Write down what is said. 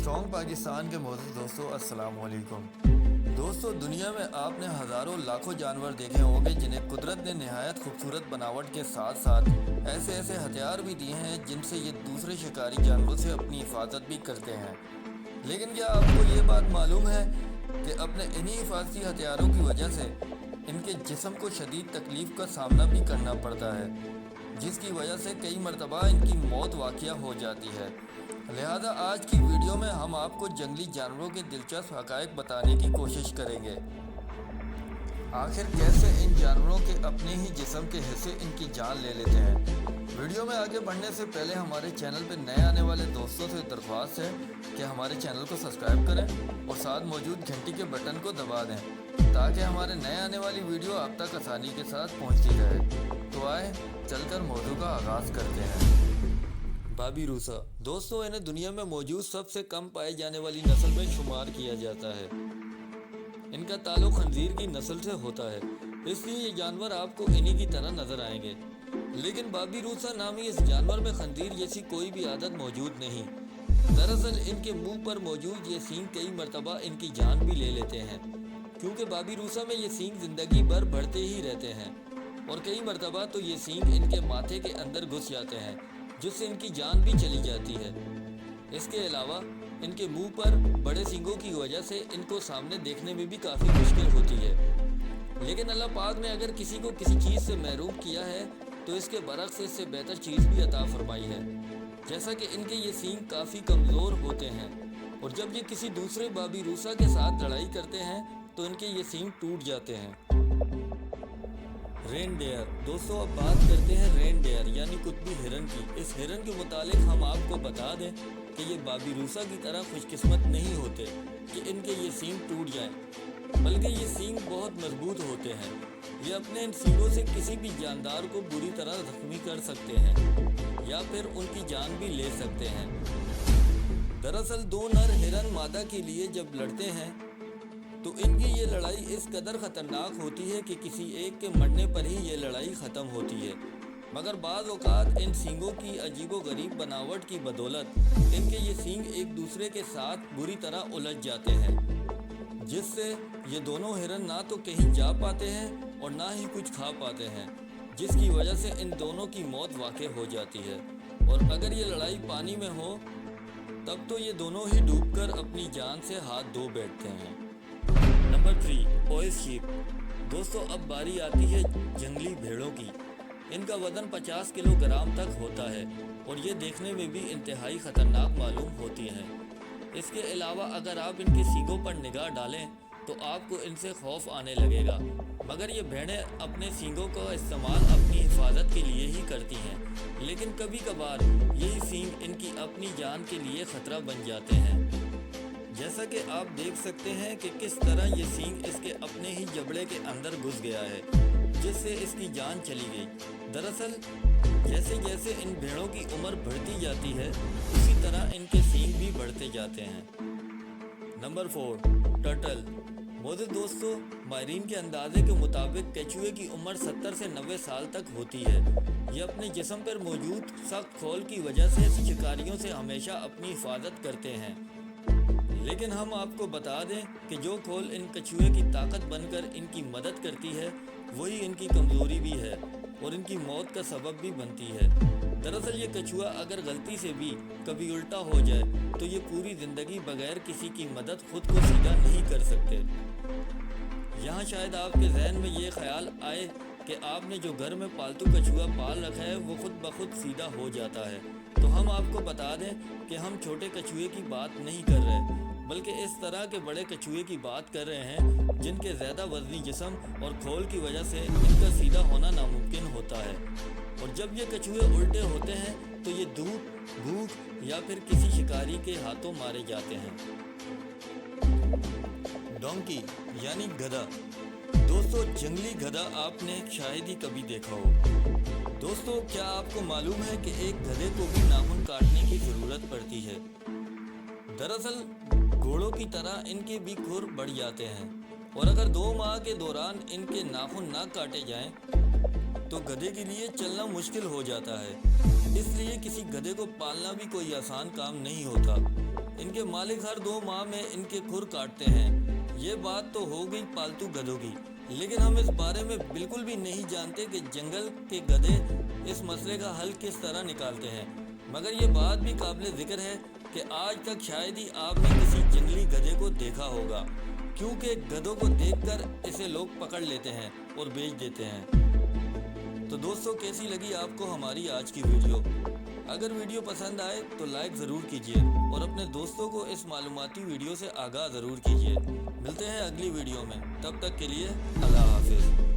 Strong Pakistan के मोअज़्ज़िज़ दोस्तों, अस्सलाम वालेकुम। दोस्तों, दुनिया में आपने हज़ारों लाखों जानवर देखे होंगे जिन्हें कुदरत ने नहायत खूबसूरत बनावट के साथ साथ ऐसे ऐसे हथियार भी दिए हैं जिनसे ये दूसरे शिकारी जानवरों से अपनी हिफाजत भी करते हैं। लेकिन क्या आपको ये बात मालूम है कि अपने इन्हीं हिफाजती हथियारों की वजह से इनके जिस्म को शदीद तकलीफ़ का सामना भी करना पड़ता है, जिसकी वजह से कई मरतबा इनकी मौत वाक़या हो जाती है। लिहाजा आज की वीडियो में हम आपको जंगली जानवरों के दिलचस्प हक़ाइक़ बताने की कोशिश करेंगे। आखिर कैसे इन जानवरों के अपने ही जिस्म के हिस्से इनकी जान ले लेते हैं। वीडियो में आगे बढ़ने से पहले हमारे चैनल पर नए आने वाले दोस्तों से दरख्वास्त है कि हमारे चैनल को सब्सक्राइब करें और साथ मौजूद घंटी के बटन को दबा दें ताकि हमारे नए आने वाली वीडियो आप तक आसानी के साथ पहुंचती रहे। तो आए चलकर मौजू का आगाज़ करते हैं। बाबी रूसा दोस्तों, इन्हें दुनिया में मौजूद सबसे कम पाई जाने वाली नस्ल में शुमार किया जाता है। इनका ताल्लुक़ खंजीर की नस्ल से होता है, इसलिए ये जानवर आपको इन्हीं की तरह नज़र आएंगे। लेकिन बाबी रूसा नामी इस जानवर में खंजीर जैसी कोई भी आदत मौजूद नहीं। दरअसल इनके मुंह पर मौजूद ये सींग कई मरतबा इनकी जान भी ले लेते हैं, क्योंकि बाबी रूसा में ये सींग ज़िंदगी भर बढ़ते ही रहते हैं और कई मरतबा तो ये सींग इनके माथे के अंदर घुस जाते हैं, जिससे इनकी जान भी चली जाती है। इसके अलावा इनके मुंह पर बड़े सींगों की वजह से इनको सामने देखने में भी काफ़ी मुश्किल होती है। लेकिन अल्लाह पाक ने अगर किसी को किसी चीज़ से महरूम किया है तो इसके बरक्स इससे बेहतर चीज़ भी अता फरमाई है। जैसा कि इनके ये सींग काफ़ी कमज़ोर होते हैं और जब ये किसी दूसरे बाबी रूसा के साथ लड़ाई करते हैं तो इनके ये सींग टूट जाते हैं। रेनडेयर दोस्तों, अब बात करते हैं रेनडेयर यानी कुतबी हिरन की। इस हिरन के मुतालिक हम आपको बता दें कि ये बाबी रूसा की तरह खुशकिस्मत नहीं होते कि इनके ये सींग टूट जाएं, बल्कि ये सींग बहुत मजबूत होते हैं। ये अपने इन सींगों से किसी भी जानदार को बुरी तरह जख्मी कर सकते हैं या फिर उनकी जान भी ले सकते हैं। दरअसल दो नर हिरन मादा के लिए जब लड़ते हैं तो इनकी ये लड़ाई इस कदर ख़तरनाक होती है कि किसी एक के मरने पर ही ये लड़ाई ख़त्म होती है। मगर बाज़ औक़ात इन सींगों की अजीबो गरीब बनावट की बदौलत इनके ये सींग एक दूसरे के साथ बुरी तरह उलझ जाते हैं, जिससे ये दोनों हिरन ना तो कहीं जा पाते हैं और ना ही कुछ खा पाते हैं, जिसकी वजह से इन दोनों की मौत वाक़ई हो जाती है। और अगर ये लड़ाई पानी में हो तब तो ये दोनों ही डूबकर अपनी जान से हाथ धो बैठते हैं। नंबर 3, ओएस शीप दोस्तों, अब बारी आती है जंगली भेड़ों की। इनका वज़न 50 किलोग्राम तक होता है और ये देखने में भी इंतहाई ख़तरनाक मालूम होती हैं। इसके अलावा अगर आप इनके सींगों पर निगाह डालें तो आपको इनसे खौफ आने लगेगा। मगर ये भेड़ें अपने सींगों का इस्तेमाल अपनी हिफाजत के लिए ही करती हैं, लेकिन कभी कभार यही सींग इनकी अपनी जान के लिए ख़तरा बन जाते हैं। जैसा कि आप देख सकते हैं कि किस तरह ये सींग इसके अपने ही जबड़े के अंदर घुस गया है, जिससे इसकी जान चली गई। दरअसल जैसे जैसे इन भेड़ों की उम्र बढ़ती जाती है उसी तरह इनके सींग भी बढ़ते जाते हैं। नंबर 4, टर्टल मोअज़्ज़िज़ दोस्तों, माहिरीन के अंदाजे के मुताबिक केचुए की उम्र 70 से 90 साल तक होती है। ये अपने जिस्म पर मौजूद सख्त खोल की वजह से शिकारियों से हमेशा अपनी हिफाजत करते हैं। लेकिन हम आपको बता दें कि जो खोल इन कछुए की ताकत बनकर इनकी मदद करती है वही इनकी कमज़ोरी भी है और इनकी मौत का सबब भी बनती है। दरअसल ये कछुआ अगर गलती से भी कभी उल्टा हो जाए तो ये पूरी ज़िंदगी बगैर किसी की मदद खुद को सीधा नहीं कर सकते। यहाँ शायद आपके जहन में ये ख्याल आए कि आपने जो घर में पालतू कछुआ पाल रखा है वो खुद ब खुद सीधा हो जाता है। तो हम आपको बता दें कि हम छोटे कछुए की बात नहीं कर रहे, बल्कि इस तरह के बड़े कछुए की बात कर रहे हैं जिनके ज़्यादा वज़नी जिस्म और खोल की वजह से इनका सीधा होना नामुमकिन होता है। और जब ये कछुए उल्टे होते हैं तो ये धूप, भूख या फिर किसी शिकारी के हाथों मारे जाते हैं। डोंकी यानी गधा दोस्तों, जंगली गधा आपने शायद ही कभी देखा हो। दोस्तों, क्या आपको मालूम है कि एक गधे को भी नाखून काटने की ज़रूरत पड़ती है। दरअसल घोड़ों की तरह इनके भी खुर बढ़ जाते हैं और अगर 2 माह के दौरान इनके नाखून ना काटे जाएं तो गधे के लिए चलना मुश्किल हो जाता है। इसलिए किसी गधे को पालना भी कोई आसान काम नहीं होता। इनके मालिक हर 2 माह में इनके खुर काटते हैं। ये बात तो हो गई पालतू गधों की, लेकिन हम इस बारे में बिल्कुल भी नहीं जानते कि जंगल के गधे इस मसले का हल किस तरह निकालते हैं। मगर ये बात भी काबिल ज़िक्र है कि आज तक शायद ही आपने किसी जंगली गधे को देखा होगा, क्योंकि गधों को देखकर इसे लोग पकड़ लेते हैं और बेच देते हैं। तो दोस्तों, कैसी लगी आपको हमारी आज की वीडियो? अगर वीडियो पसंद आए तो लाइक ज़रूर कीजिए और अपने दोस्तों को इस मालूमाती वीडियो से आगाह ज़रूर कीजिए। मिलते हैं अगली वीडियो में, तब तक के लिए अल्लाह हाफिज़।